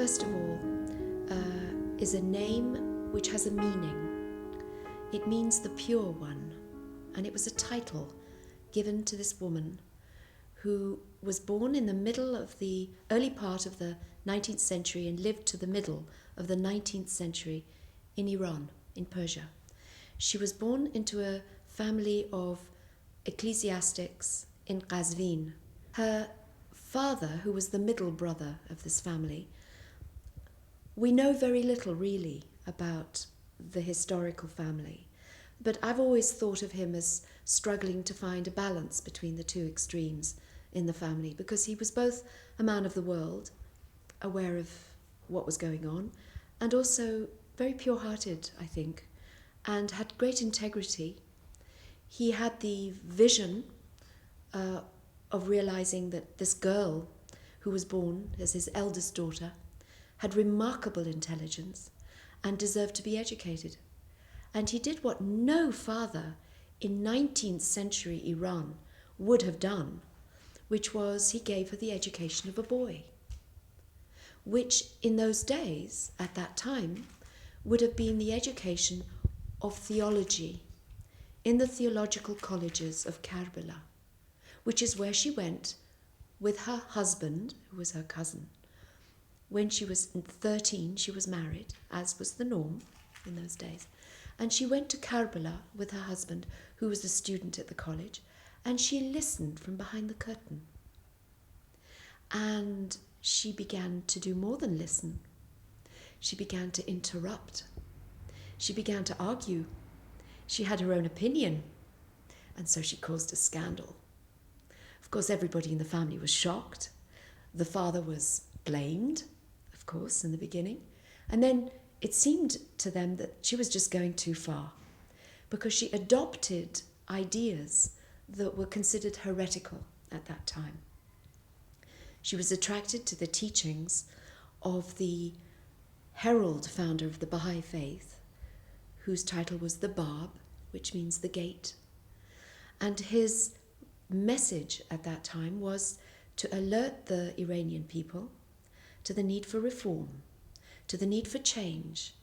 first of all, is a name which has a meaning. It means the pure one, and it was a title given to this woman who was born in the middle of the early part of the 19th century and lived to the middle of the 19th century in Iran, in Persia. She was born into a family of ecclesiastics in Qazvin. Her father, who was the middle brother of this family, we know very little really about the historical family, but I've always thought of him as struggling to find a balance between the two extremes in the family, because he was both a man of the world, aware of what was going on, and also very pure-hearted, I think, and had great integrity. He had the vision of realizing that this girl who was born as his eldest daughter had remarkable intelligence and deserved to be educated. And he did what no father in 19th century Iran would have done, which was he gave her the education of a boy, which in those days, at that time, would have been the education of theology in the theological colleges of Karbala, which is where she went with her husband, who was her cousin. When she was 13, she was married, as was the norm in those days. And she went to Karbala with her husband, who was a student at the college, and she listened from behind the curtain. And she began to do more than listen. She began to interrupt. She began to argue. She had her own opinion, and so she caused a scandal. Of course, everybody in the family was shocked. The father was blamed, of course, in the beginning. And then it seemed to them that she was just going too far, because she adopted ideas that were considered heretical at that time. She was attracted to the teachings of the herald founder of the Baha'i faith, whose title was the Bab, which means the gate. And his message at that time was to alert the Iranian people to the need for reform, to the need for change,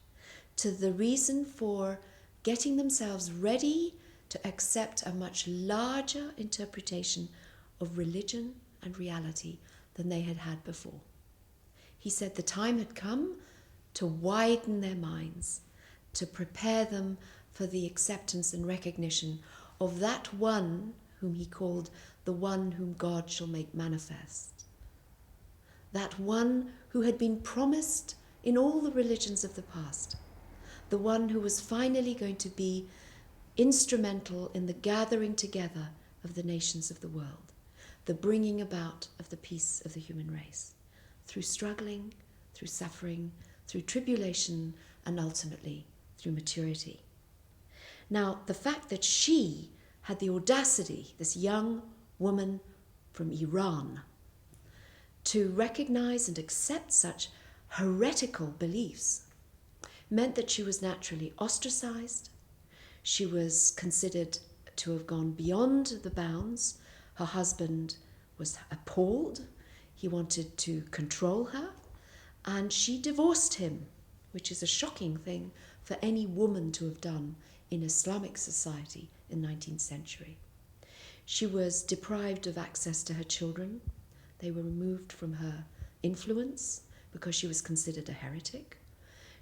to the reason for getting themselves ready to accept a much larger interpretation of religion and reality than they had had before. He said the time had come to widen their minds, to prepare them for the acceptance and recognition of that one whom he called the one whom God shall make manifest. That one who had been promised in all the religions of the past, the one who was finally going to be instrumental in the gathering together of the nations of the world, the bringing about of the peace of the human race, through struggling, through suffering, through tribulation, and ultimately through maturity. Now, the fact that she had the audacity, this young woman from Iran, to recognize and accept such heretical beliefs meant that she was naturally ostracized. She was considered to have gone beyond the bounds. Her husband was appalled. He wanted to control her, and she divorced him, which is a shocking thing for any woman to have done in Islamic society in the 19th century. She was deprived of access to her children. They were removed from her influence because she was considered a heretic.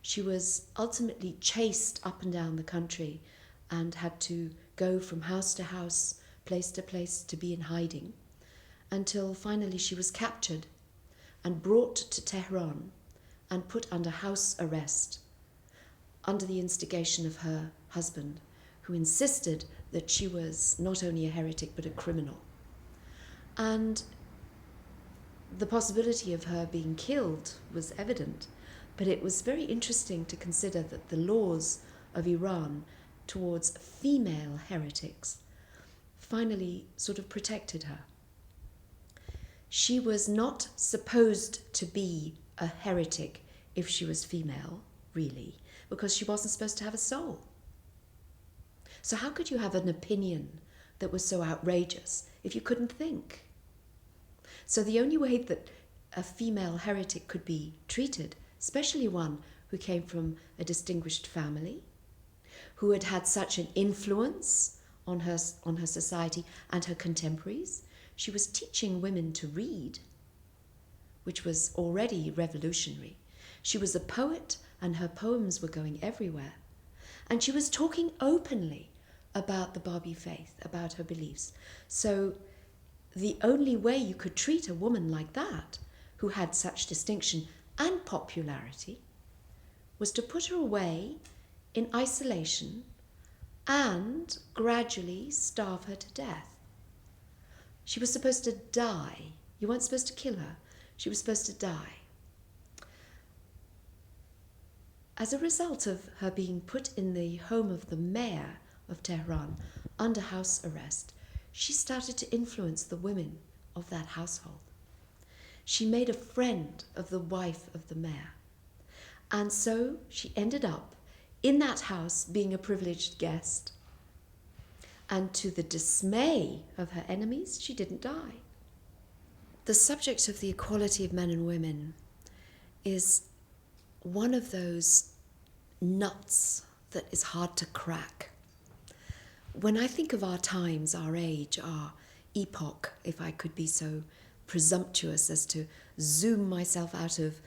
She was ultimately chased up and down the country and had to go from house to house, place to place, to be in hiding, until finally she was captured and brought to Tehran and put under house arrest under the instigation of her husband, who insisted that she was not only a heretic but a criminal. And the possibility of her being killed was evident, but it was very interesting to consider that the laws of Iran towards female heretics finally sort of protected her. She was not supposed to be a heretic if she was female, really, because she wasn't supposed to have a soul. So how could you have an opinion that was so outrageous if you couldn't think? So the only way that a female heretic could be treated, especially one who came from a distinguished family, who had had such an influence on her society and her contemporaries. She was teaching women to read, which was already revolutionary. She was a poet, and her poems were going everywhere. And she was talking openly about the Baha'i faith, about her beliefs. So the only way you could treat a woman like that, who had such distinction and popularity, was to put her away in isolation and gradually starve her to death. She was supposed to die. You weren't supposed to kill her. She was supposed to die. As a result of her being put in the home of the mayor of Tehran under house arrest, she started to influence the women of that household. She made a friend of the wife of the mayor. And so she ended up in that house being a privileged guest. And to the dismay of her enemies, she didn't die. The subject of the equality of men and women is one of those nuts that is hard to crack. When I think of our times, our age, our epoch, if I could be so presumptuous as to zoom myself out of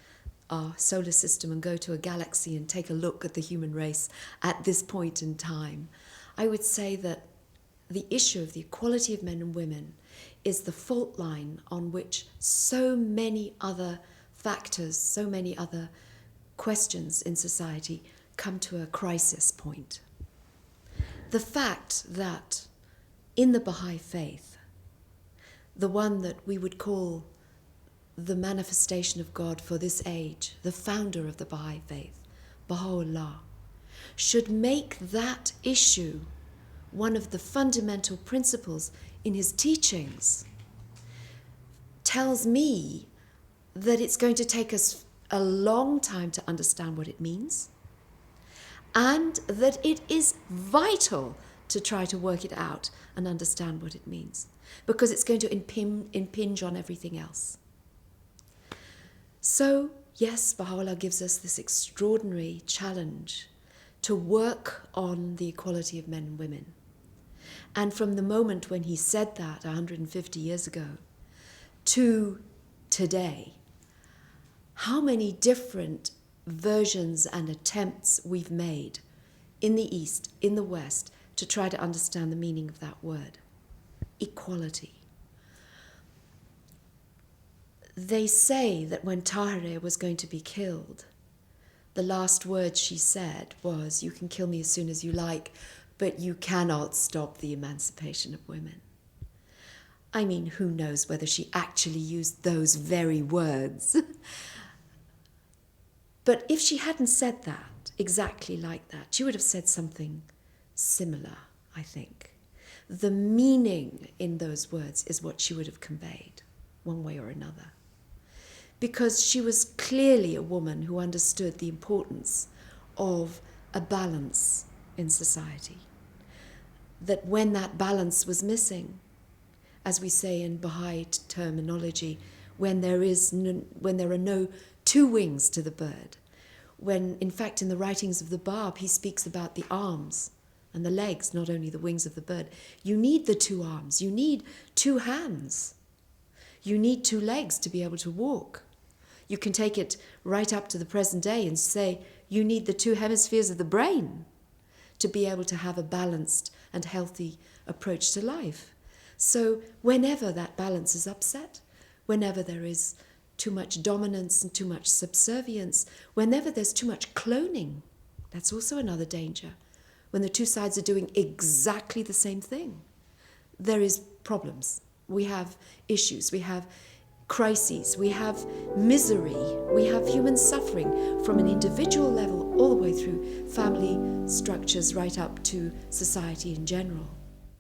our solar system and go to a galaxy and take a look at the human race at this point in time, I would say that the issue of the equality of men and women is the fault line on which so many other factors, so many other questions in society come to a crisis point. The fact that in the Baha'i faith, the one that we would call the manifestation of God for this age, the founder of the Baha'i faith, Baha'u'llah, should make that issue one of the fundamental principles in his teachings, tells me that it's going to take us a long time to understand what it means, and that it is vital to try to work it out and understand what it means, because it's going to impinge on everything else. So, yes, Baha'u'llah gives us this extraordinary challenge to work on the equality of men and women. And from the moment when he said that 150 years ago to today, how many different versions and attempts we've made in the East, in the West, to try to understand the meaning of that word, equality. They say that when Tahirih was going to be killed, the last words she said was, "You can kill me as soon as you like, but you cannot stop the emancipation of women." I mean, who knows whether she actually used those very words. But if she hadn't said that, exactly like that, she would have said something similar, I think. The meaning in those words is what she would have conveyed, one way or another. Because she was clearly a woman who understood the importance of a balance in society. That when that balance was missing, as we say in Baha'i terminology, when there are no two wings to the bird, when in fact in the writings of the Bab he speaks about the arms and the legs, not only the wings of the bird. You need the two arms, you need two hands, you need two legs to be able to walk. You can take it right up to the present day and say you need the two hemispheres of the brain to be able to have a balanced and healthy approach to life. So whenever that balance is upset, whenever there is too much dominance and too much subservience, whenever there's too much cloning, that's also another danger. When the two sides are doing exactly the same thing, there is problems. We have issues, we have crises, we have misery, we have human suffering from an individual level all the way through family structures right up to society in general.